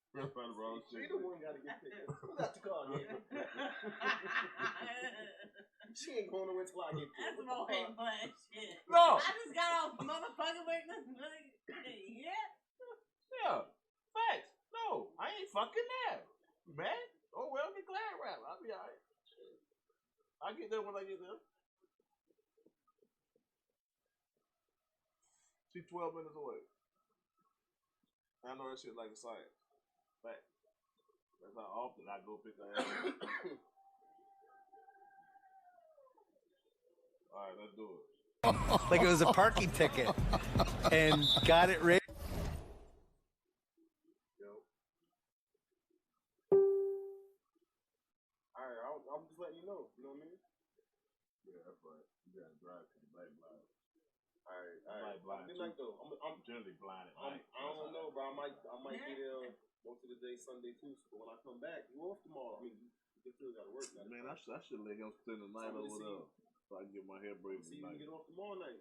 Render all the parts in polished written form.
She the one got to get picked up. Who got the car, nigga? She ain't going nowhere till I get picked up. That's more hate butt shit. No. I just got off motherfucking witness. Yeah. Yeah. Facts. No, I ain't fucking there. Man. Oh, well, get glad rap. I'll be alright. I'll get there when I get there. She's 12 minutes away. I know that shit like a science. Fact. That's how often I go pick her ass. Alright, let's do it. Like it was a parking ticket. And got it ready. Alright, I'm just letting you know. You know what I mean? Yeah, that's right. You gotta drive to the light blind. Alright. Blind Like though, I'm generally blind at night. I don't know, bro. I might be there most of the day Sunday too. So when I come back, you off tomorrow. I mean, you still gotta work. Man, I should let him spend the night over there so I can get my hair braided See tonight. you get off tomorrow night.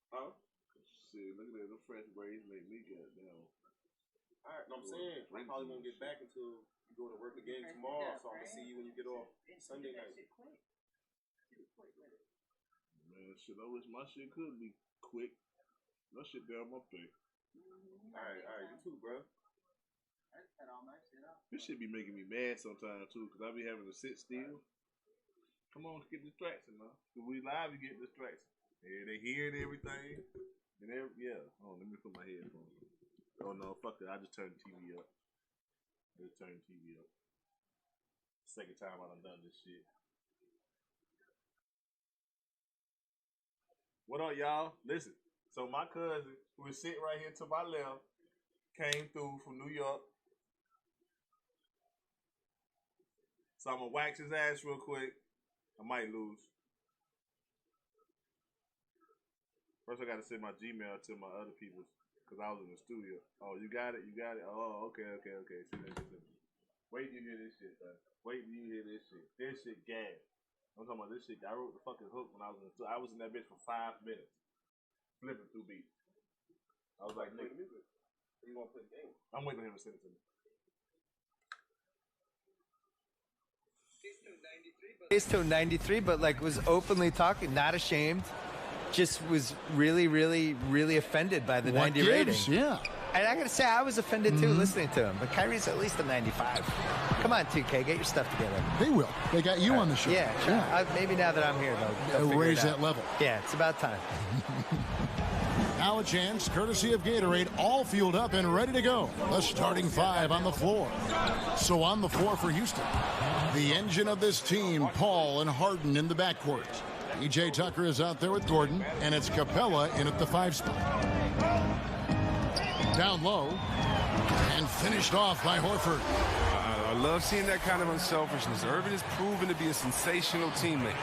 Huh? Shit, look at that. The fresh braids make me goddamn. Alright, no, I'm saying I probably won't get back until you go to work again tomorrow, so I can see you when you get off Sunday night. Man, shit, I wish my shit could be quick. My shit down my face. Alright, you too, bro. This shit be making me mad sometimes too, cause I be having to sit still. Come on, get distracted now. Cause we live, you get distracted. Yeah, they hearing everything. And yeah. Oh, let me put my headphones on. Oh no, fuck it. I just turned the TV up. Second time I done this shit. What up, y'all? Listen. So my cousin, who is sitting right here to my left, came through from New York. So I'm gonna wax his ass real quick. I might lose. First, I gotta send my Gmail to my other people's. Because I was in the studio. Oh, you got it? Oh, okay. Wait till you hear this shit, man. This shit gas. I'm talking about this shit. I wrote the fucking hook when I was in the studio. I was in that bitch for 5 minutes. Flipping through beats. I was like, nigga. You gonna play the game? I'm waiting for him to send it to me. He's to 93, but like was openly talking, not ashamed. Just was really, really, really offended by the 90 rating. Yeah. And I gotta say, I was offended too listening to him. But Kyrie's at least a 95. Come on, 2K, get your stuff together. They will. They got you on the show. Yeah, sure. Maybe now that I'm here, they'll raise that level. Yeah, it's about time. Now a chance, courtesy of Gatorade, all fueled up and ready to go. The starting five on the floor. So on the floor for Houston, the engine of this team, Paul and Harden in the backcourt. PJ Tucker is out there with Gordon, and it's Capella in at the 5 spot. Down low, and finished off by Horford. I love seeing that kind of unselfishness. Irvin is proven to be a sensational teammate.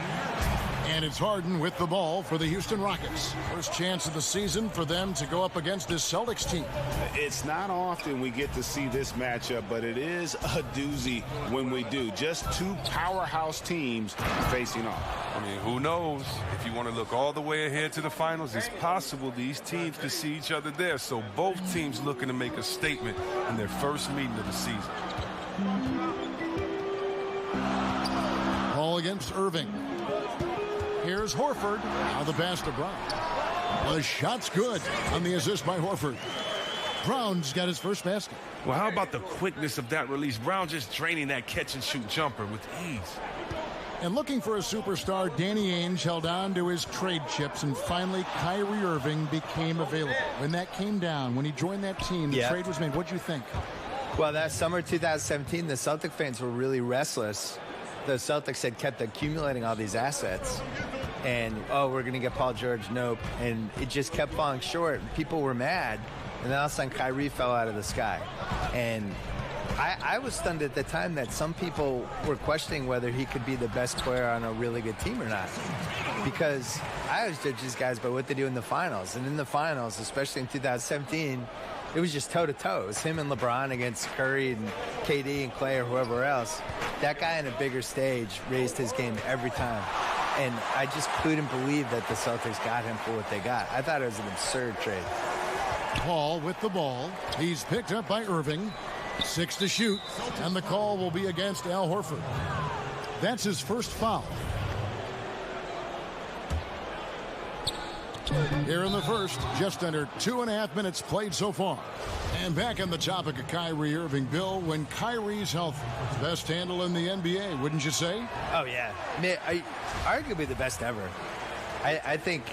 And it's Harden with the ball for the Houston Rockets. First chance of the season for them to go up against this Celtics team. It's not often we get to see this matchup, but it is a doozy when we do. Just two powerhouse teams facing off. I mean, who knows? If you want to look all the way ahead to the finals, it's possible these teams could see each other there. So both teams looking to make a statement in their first meeting of the season. Ball against Irving. Here's Horford. Now the pass to Brown. The shot's good on the assist by Horford. Brown's got his first basket. Well, how about the quickness of that release? Brown just draining that catch-and-shoot jumper with ease. And looking for a superstar, Danny Ainge held on to his trade chips, and finally Kyrie Irving became available. When that came down, when he joined that team, the trade was made. What'd you think? Well, that summer 2017, the Celtic fans were really restless. The Celtics had kept accumulating all these assets. And, we're going to get Paul George. Nope. And it just kept falling short. People were mad. And then all of a sudden, Kyrie fell out of the sky. And I was stunned at the time that some people were questioning whether he could be the best player on a really good team or not. Because I always judge these guys by what they do in the finals. And in the finals, especially in 2017, it was just toe-to-toe. It was him and LeBron against Curry and KD and Clay or whoever else. That guy on a bigger stage raised his game every time. And I just couldn't believe that the Celtics got him for what they got. I thought it was an absurd trade. Paul with the ball. He's picked up by Irving. 6 to shoot, and the call will be against Al Horford. That's his first foul. Here in the first, just under 2.5 minutes played so far. And back on the topic of Kyrie Irving, Bill, when Kyrie's healthy, best handle in the NBA, wouldn't you say? Oh, yeah. Arguably the best ever. I think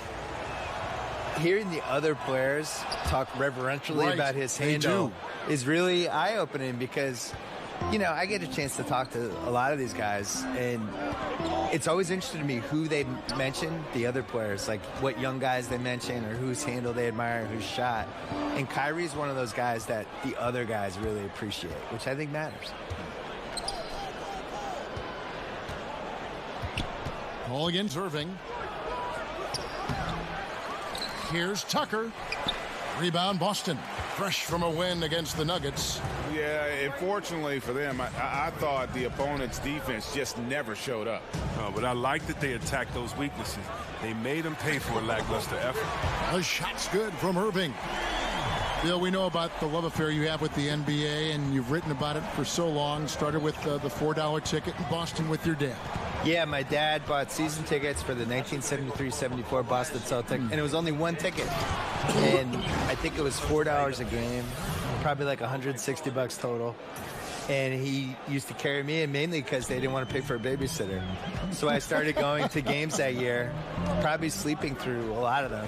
hearing the other players talk reverentially about his handle is really eye-opening because, I get a chance to talk to a lot of these guys, and it's always interesting to me who they mention, the other players, like what young guys they mention or whose handle they admire, whose shot. And Kyrie's one of those guys that the other guys really appreciate, which I think matters. Ball against Irving. Here's Tucker. Rebound Boston. Fresh from a win against the Nuggets. Yeah, unfortunately for them, I thought the opponent's defense just never showed up. But I like that they attacked those weaknesses. They made them pay for a lackluster effort. The shot's good from Irving. Bill, we know about the love affair you have with the NBA, and you've written about it for so long. Started with the $4 ticket in Boston with your dad. Yeah, my dad bought season tickets for the 1973-74 Boston Celtics, and it was only one ticket. And I think it was $4 a game, probably like $160 total. And he used to carry me in mainly because they didn't want to pay for a babysitter. So I started going to games that year, probably sleeping through a lot of them,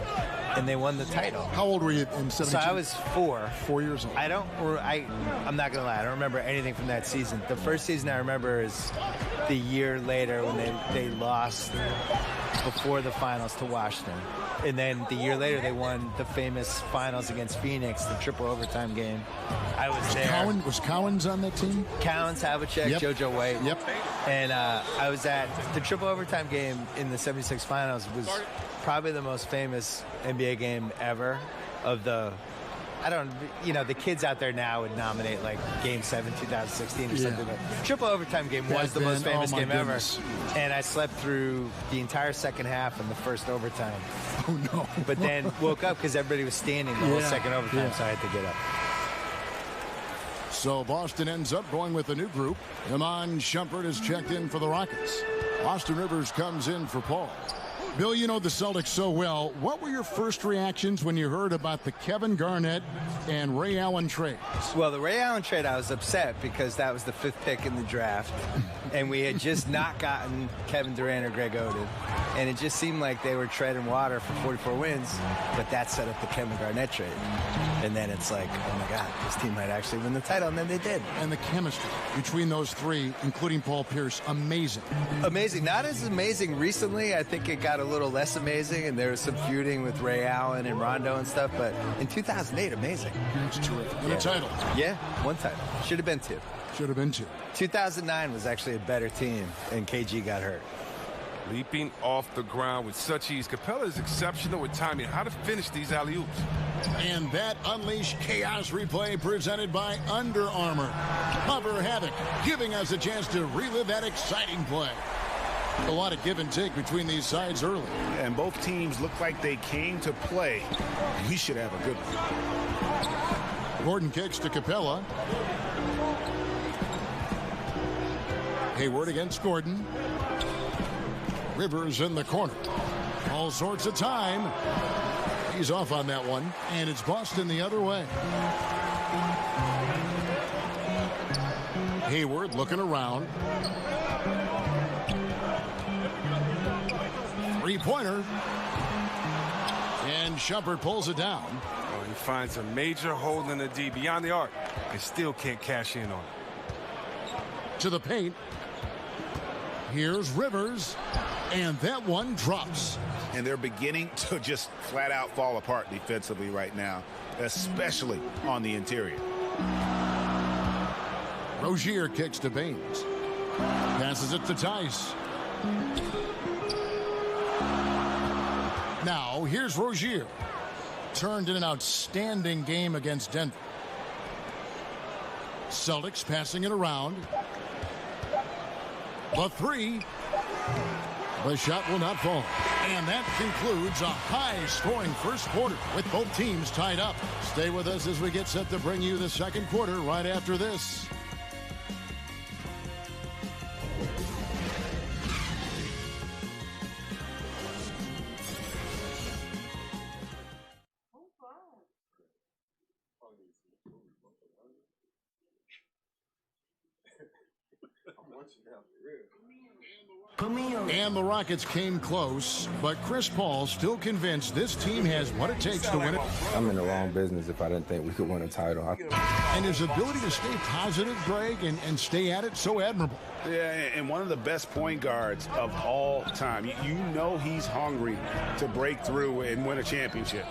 and they won the title. How old were you in 72? So I was 4. 4 years old. I'm not going to lie, I don't remember anything from that season. The first season I remember is the year later when they lost before the finals to Washington. And then the year later, they won the famous finals against Phoenix, the triple overtime game. I was there. Was Cowens on that team? Cowens, Havlicek, JoJo White. Yep. And I was at the triple overtime game in the 76 finals. Was probably the most famous NBA game ever of the... the kids out there now would nominate like Game 7, 2016 or something. But triple overtime game was the most famous game ever. And I slept through the entire second half and the first overtime. Oh, no. But then woke up because everybody was standing the whole second overtime, so I had to get up. So Boston ends up going with a new group. Iman Shumpert is checked in for the Rockets. Austin Rivers comes in for Paul. Bill, you know the Celtics so well. What were your first reactions when you heard about the Kevin Garnett and Ray Allen trades? Well, the Ray Allen trade, I was upset because that was the 5th pick in the draft. And we had just not gotten Kevin Durant or Greg Oden. And it just seemed like they were treading water for 44 wins. But that set up the Kevin Garnett trade. And then it's like, oh my God, this team might actually win the title. And then they did. And the chemistry between those three, including Paul Pierce, amazing. Amazing. Not as amazing recently. I think it got a little less amazing, and there was some feuding with Ray Allen and Rondo and stuff, but in 2008, amazing. It's terrific. And a title. Yeah, one title. Should have been 2. Should have been 2. 2009 was actually a better team, and KG got hurt. Leaping off the ground with such ease. Capella is exceptional with timing. How to finish these alley-oops. And that Unleash Chaos replay presented by Under Armour. Cover Havoc, giving us a chance to relive that exciting play. A lot of give and take between these sides early. And both teams look like they came to play. We should have a good one. Gordon kicks to Capella. Hayward against Gordon. Rivers in the corner. All sorts of time. He's off on that one. And it's Boston the other way. Hayward looking around. Three-pointer. And Shumpert pulls it down. Oh, he finds a major hole in the D beyond the arc and still can't cash in on it. To the paint. Here's Rivers. And that one drops. And they're beginning to just flat out fall apart defensively right now, especially on the interior. Rozier kicks to Baines. Passes it to Tice. Now, here's Rozier. Turned in an outstanding game against Denver. Celtics passing it around. The 3. The shot will not fall. And that concludes a high-scoring first quarter with both teams tied up. Stay with us as we get set to bring you the second quarter right after this. And the Rockets came close, but Chris Paul still convinced this team has what it takes to win it. I'm in the wrong business if I didn't think we could win a title. And his ability to stay positive, Greg, and stay at it, so admirable. Yeah, and one of the best point guards of all time. You know he's hungry to break through and win a championship.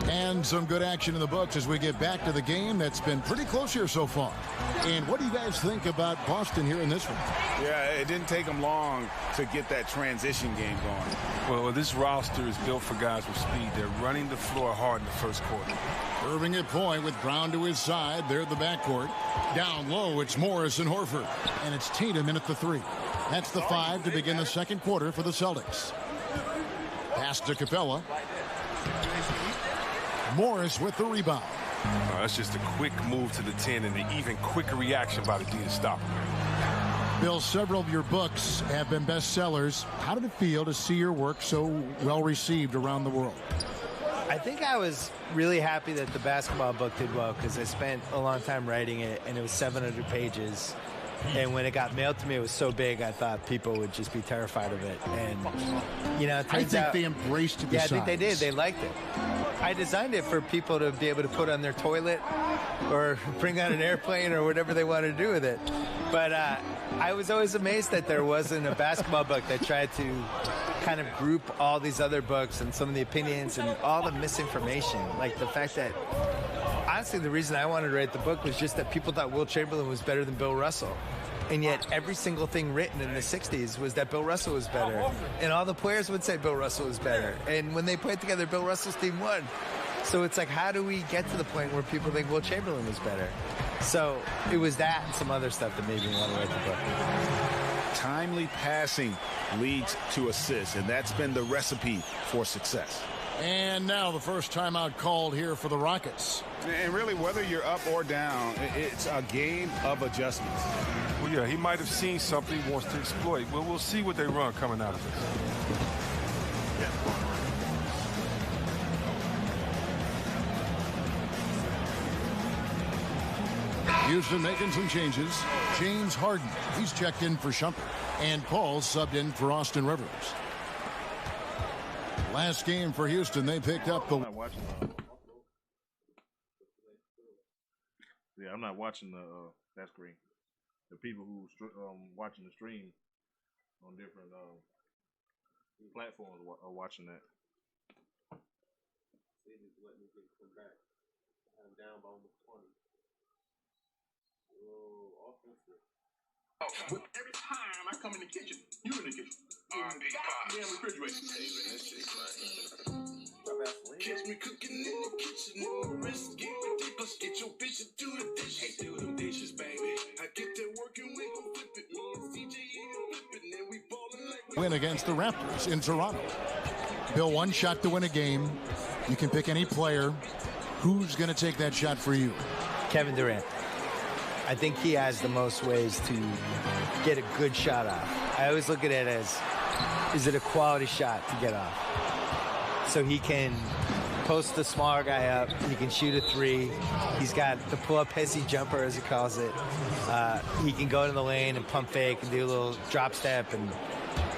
And some good action in the books as we get back to the game that's been pretty close here so far. And what do you guys think about Boston here in this one? Yeah, it didn't take them long to get that transition game going. Well, this roster is built for guys with speed. They're running the floor hard in the first quarter. Irving at point with Brown to his side. They're at the backcourt. Down low, it's Morris and Horford. And it's Tatum in at the 3. That's the 5 to begin the second quarter for the Celtics. Pass to Capella. Morris with the rebound. That's just a quick move to the 10 and an even quicker reaction by the D to stop him. Bill, several of your books have been bestsellers. How did it feel to see your work so well received around the world? I think I was really happy that the basketball book did well because I spent a long time writing it, and it was 700 pages. And when it got mailed to me, it was so big, I thought people would just be terrified of it. And, you know, it turns out... I think they embraced the size. I think they did. They liked it. I designed it for people to be able to put on their toilet or bring on an airplane or whatever they want to do with it. But I was always amazed that there wasn't a basketball book that tried to kind of group all these other books and some of the opinions and all the misinformation. Like the fact that, honestly, the reason I wanted to write the book was just that people thought Wilt Chamberlain was better than Bill Russell. And yet every single thing written in the 60s was that Bill Russell was better. And all the players would say Bill Russell was better. And when they played together, Bill Russell's team won. So it's like, how do we get to the point where people think Wilt Chamberlain was better? So it was that and some other stuff that made me want to write the book. Timely passing leads to assists, and that's been the recipe for success. And now the first timeout called here for the Rockets. And really, whether you're up or down, it's a game of adjustments. Well, yeah, he might have seen something he wants to exploit. Well, we'll see what they run coming out of this. Houston making some changes. James Harden, he's checked in for Shumpert. And Paul subbed in for Austin Rivers. Last game for Houston, they picked up the... I'm not watching that screen. The people who watching the stream on different platforms are watching that. They just let me come back. I'm down by almost 20. Whoa, offensive. Every time I come in the kitchen, you in the kitchen. Damn refrigerator. Catch me cooking in the kitchen, and my wrist get ridiculous. Get your bitch to do the dishes. Hey, do them dishes, baby. I get that work and we gon' flip it. Me and CJ even flip it, and then we ballin' like we... Win against the Raptors in Toronto. Bill, one shot to win a game. You can pick any player. Who's going to take that shot for you? Kevin Durant. I think he has the most ways to get a good shot off. I always look at it as, is it a quality shot to get off? So he can post the smaller guy up. He can shoot a 3. He's got the pull-up hezzy jumper, as he calls it. He can go in the lane and pump fake and do a little drop step. And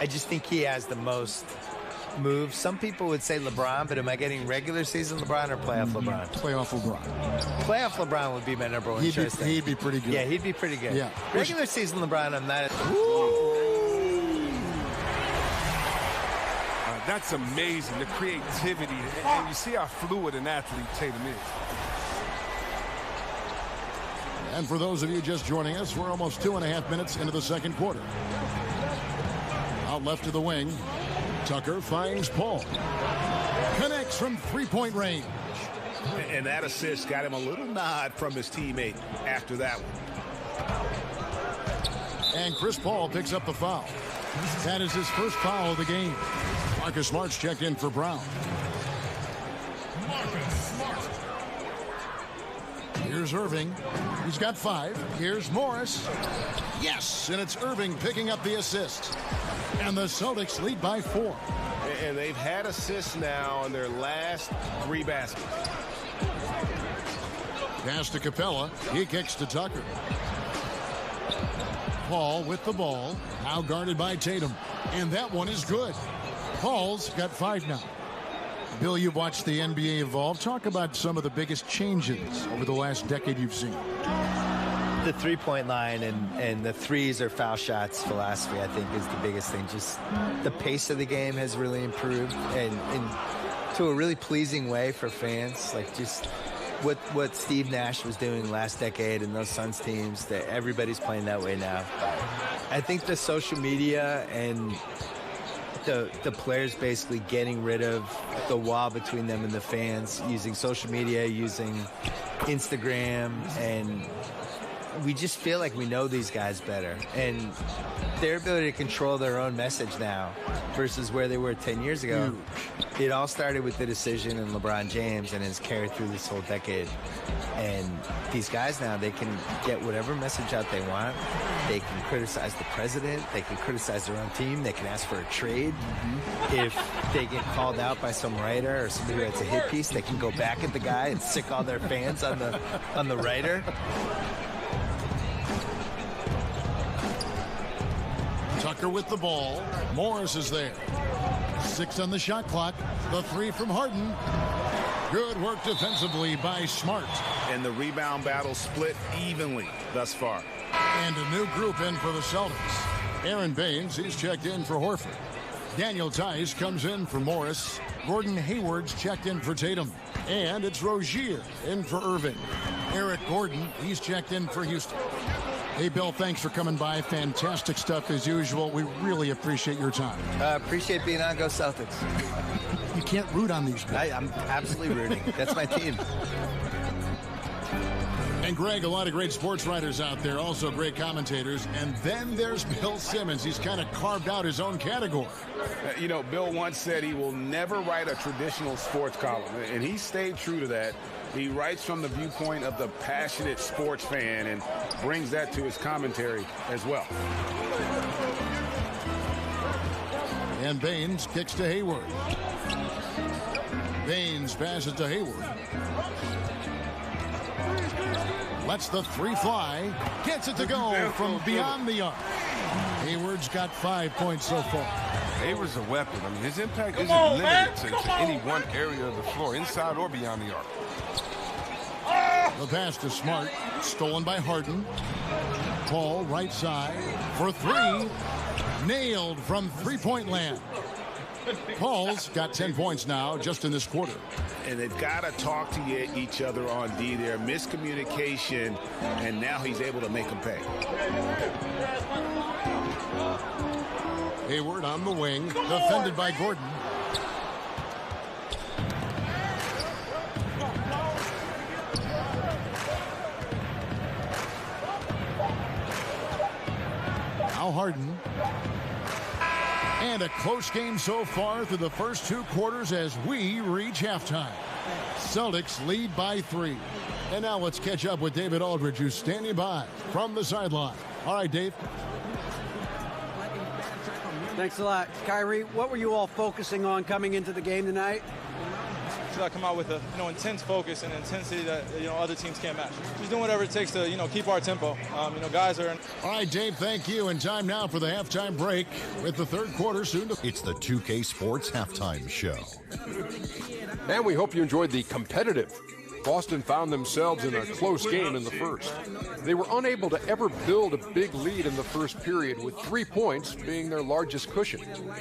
I just think he has the most moves. Some people would say LeBron, but am I getting regular season LeBron or playoff LeBron? Playoff LeBron. Playoff LeBron would be my number one choice. He'd be pretty good. Yeah, he'd be pretty good. Yeah. Regular season LeBron, I'm not. That's amazing, the creativity, and you see how fluid an athlete Tatum is. And for those of you just joining us, we're almost 2.5 minutes into the second quarter. Out left to the wing, Tucker finds Paul. Connects from three-point range. And that assist got him a little nod from his teammate after that one. And Chris Paul picks up the foul. That is his first foul of the game. Marcus Smart's checked in for Brown. Here's Irving. He's got 5. Here's Morris. Yes, and it's Irving picking up the assist. And the Celtics lead by 4. And they've had assists now on their last 3 baskets. Pass to Capella. He kicks to Tucker. Paul with the ball. Now guarded by Tatum. And that one is good. Paul's got 5 now. Bill, you've watched the NBA evolve. Talk about some of the biggest changes over the last decade you've seen. The three-point line and the threes or foul shots philosophy, I think, is the biggest thing. Just the pace of the game has really improved and to a really pleasing way for fans. Like just what Steve Nash was doing last decade and those Suns teams, that everybody's playing that way now. I think the social media and the players basically getting rid of the wall between them and the fans, using social media, using Instagram, and we just feel like we know these guys better. And their ability to control their own message now versus where they were 10 years ago. It all started with the decision in LeBron James and has carried through this whole decade. And these guys now, they can get whatever message out they want. They can criticize the president. They can criticize their own team. They can ask for a trade. If they get called out by some writer or somebody who writes a hit piece, they can go back at the guy and sick all their fans on the writer. Tucker with the ball. Morris is there. 6 on the shot clock. The 3 from Harden. Good work defensively by Smart. And the rebound battle split evenly thus far. And a new group in for the Celtics. Aaron Baines, he's checked in for Horford. Daniel Tice comes in for Morris. Gordon Hayward's checked in for Tatum. And it's Rozier in for Irving. Eric Gordon, he's checked in for Houston. Hey, Bill, thanks for coming by. Fantastic stuff as usual. We really appreciate your time. Appreciate being on Go Celtics. You can't root on these guys. I'm absolutely rooting. That's my team. And Greg, a lot of great sports writers out there, also great commentators. And then there's Bill Simmons. He's kind of carved out his own category. You know, Bill once said he will never write a traditional sports column, and he stayed true to that. He writes from the viewpoint of the passionate sports fan and brings that to his commentary as well. And Baines kicks to Hayward. Baines passes to Hayward. Lets the 3 fly. Gets it to go from beyond the arc. Hayward's got 5 points so far. Hayward's a weapon. I mean, his impact isn't limited to any one area of the floor, inside or beyond the arc. The pass to Smart, stolen by Harden. Paul, right side, for 3. Nailed from three-point land. Paul's got 10 points now just in this quarter. And they've got to talk to each other on D there. Miscommunication, and now he's able to make them pay. Hayward on the wing, defended by Gordon. Now Harden. And a close game so far through the first 2 quarters as we reach halftime. Celtics lead by 3. And now let's catch up with David Aldridge, who's standing by from the sideline. All right, Dave. Thanks a lot. Kyrie, what were you all focusing on coming into the game tonight? I come out with a intense focus and intensity that other teams can't match. Just doing whatever it takes to keep our tempo. Guys are. All right, Dave. Thank you. And time now for the halftime break with the third quarter soon to. It's the 2K Sports Halftime Show. And we hope you enjoyed the competitive. Boston found themselves in a close game in the first. They were unable to ever build a big lead in the first period, with 3 points being their largest cushion.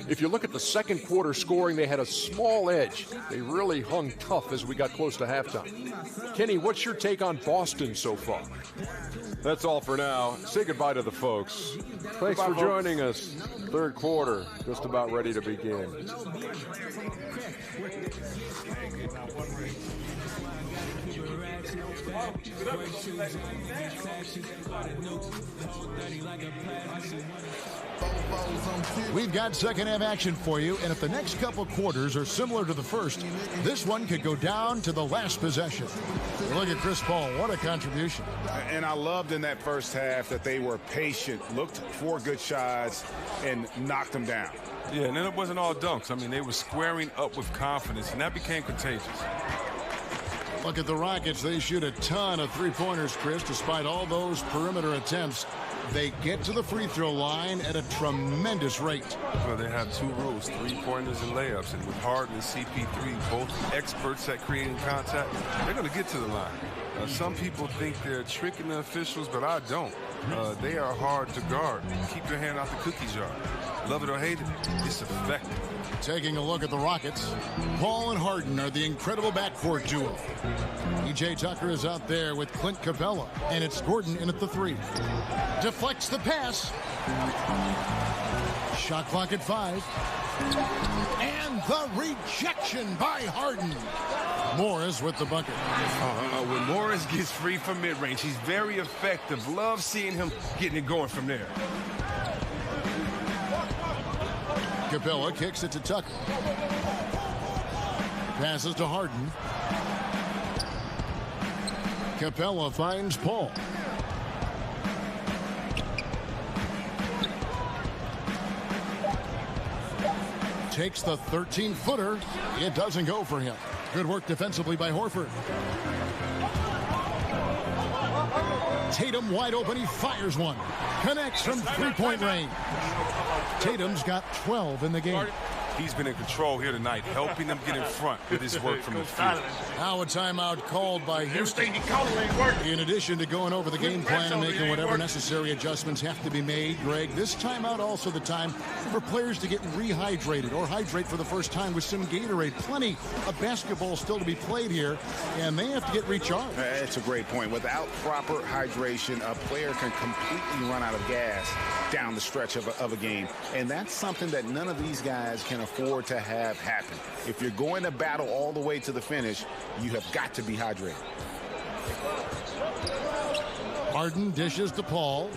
If you look at the second quarter scoring, they had a small edge. They really hung tough as we got close to halftime. Kenny, what's your take on Boston so far? That's all for now. Say goodbye to the folks. Thanks for joining us. Third quarter, just about ready to begin. We've got second half action for you, and if the next couple quarters are similar to the first, this one could go down to the last possession. Look at Chris Paul. What a contribution. And I loved in that first half that they were patient, looked for good shots, and knocked them down. Yeah, and then it wasn't all dunks. I mean, they were squaring up with confidence, and that became contagious. Look at the Rockets. They shoot a ton of three-pointers, Chris, despite all those perimeter attempts. They get to the free throw line at a tremendous rate. Well, they have two rules, three-pointers and layups. And with Harden and CP3, both experts at creating contact, they're going to get to the line. Some people think they're tricking the officials, but I don't. They are hard to guard. Keep your hand out the cookie jar. Love it or hate it, it's effective. Taking a look at the Rockets, Paul and Harden are the incredible backcourt duo. E.J. Tucker is out there with Clint Capella, and it's Gordon in at the 3. Deflects the pass. Shot clock at 5. And the rejection by Harden. Morris with the bucket. When Morris gets free from mid-range, he's very effective. Love seeing him getting it going from there. Capella kicks it to Tucker. Passes to Harden. Capella finds Paul. Takes the 13-footer. It doesn't go for him. Good work defensively by Horford. Tatum wide open. He fires one. Connects from three-point range. Tatum's got 12 in the game. He's been in control here tonight, helping them get in front with his work from the field. Now a timeout called by Houston. In addition to going over the game plan and making whatever necessary adjustments have to be made, Greg, this timeout also the time for players to get rehydrated or hydrate for the first time with some Gatorade. Plenty of basketball still to be played here, and they have to get recharged. That's a great point. Without proper hydration, a player can completely run out of gas down the stretch of a game, and that's something that none of these guys can afford to have happen. If you're going to battle all the way to the finish, you have got to be hydrated. Harden dishes to Paul.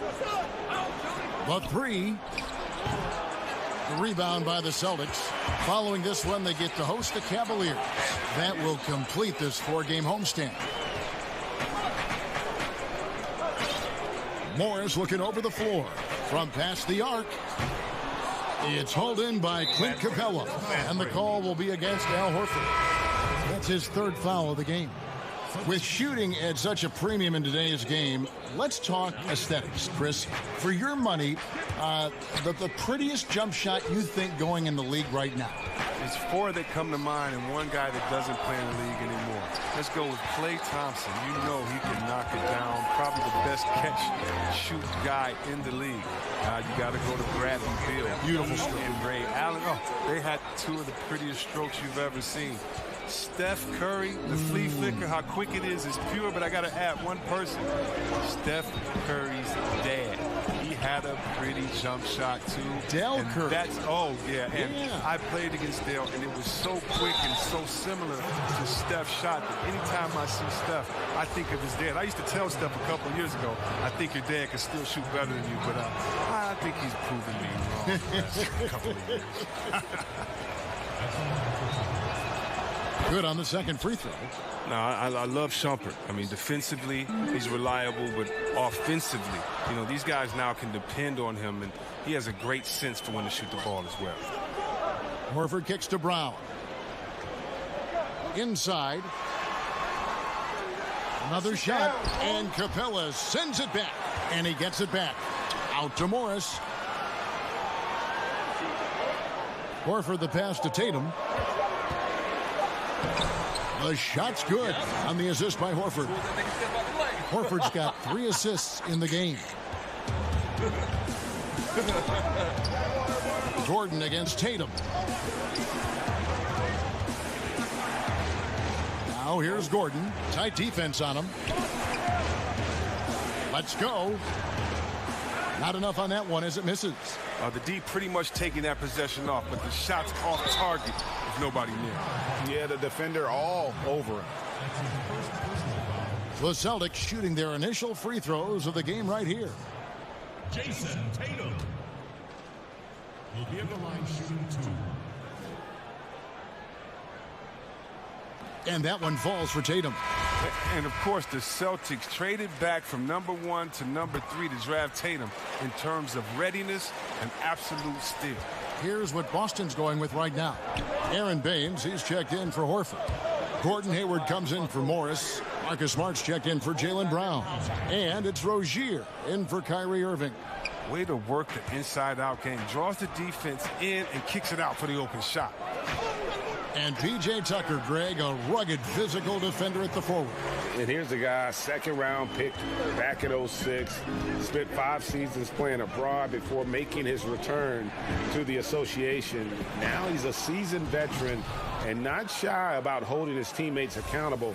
The 3. The rebound by the Celtics. Following this one, they get to host the Cavaliers. That will complete this 4-game homestand. Morris looking over the floor. From past the arc. It's hauled in by Clint Capella, and the call will be against Al Horford. That's his 3rd foul of the game. With shooting at such a premium in today's game, let's talk aesthetics. Chris, for your money, the prettiest jump shot you think going in the league right now? There's 4 that come to mind and one guy that doesn't play in the league anymore. Let's go with Klay Thompson. You know he can knock it down. Probably the best catch-shoot guy in the league. You got to go to Bradley Beal. Beautiful stroke. And Ray Allen. Oh, they had 2 of the prettiest strokes you've ever seen. Steph Curry, the flea flicker, how quick it is pure, but I got to add one person. Steph Curry's dad. He had a pretty jump shot, too. Dale Curry. Oh, yeah. And I played against Dale, and it was so quick and so similar to Steph's shot that anytime I see Steph, I think of his dad. I used to tell Steph a couple of years ago, I think your dad can still shoot better than you, but I think he's proven me wrong a couple of years. Good on the second free throw. No, I love Shumpert. I mean, defensively, he's reliable, but offensively, you know, these guys now can depend on him, and he has a great sense for when to shoot the ball as well. Horford kicks to Brown. Inside. Another shot, and Capella sends it back, and he gets it back. Out to Morris. Horford the pass to Tatum. The shot's good on the assist by Horford. Horford's got 3 assists in the game. Gordon against Tatum. Now here's Gordon. Tight defense on him. Let's go. Not enough on that one as it misses. The D pretty much taking that possession off, but the shot's off target with nobody near. Yeah, the defender all over him. The Celtics shooting their initial free throws of the game right here. Jason Tatum will be at the line shooting 2. And that one falls for Tatum. And, of course, the Celtics traded back from number 1 to number 3 to draft Tatum in terms of readiness and absolute steal. Here's what Boston's going with right now. Aaron Baines, he's checked in for Horford. Gordon Hayward comes in for Morris. Marcus Smart's checked in for Jaylen Brown. And it's Rozier in for Kyrie Irving. Way to work the inside-out game. Draws the defense in and kicks it out for the open shot. And P.J. Tucker, Greg, a rugged physical defender at the forward. And here's the guy, second-round pick back in 06. Spent 5 seasons playing abroad before making his return to the association. Now he's a seasoned veteran and not shy about holding his teammates accountable.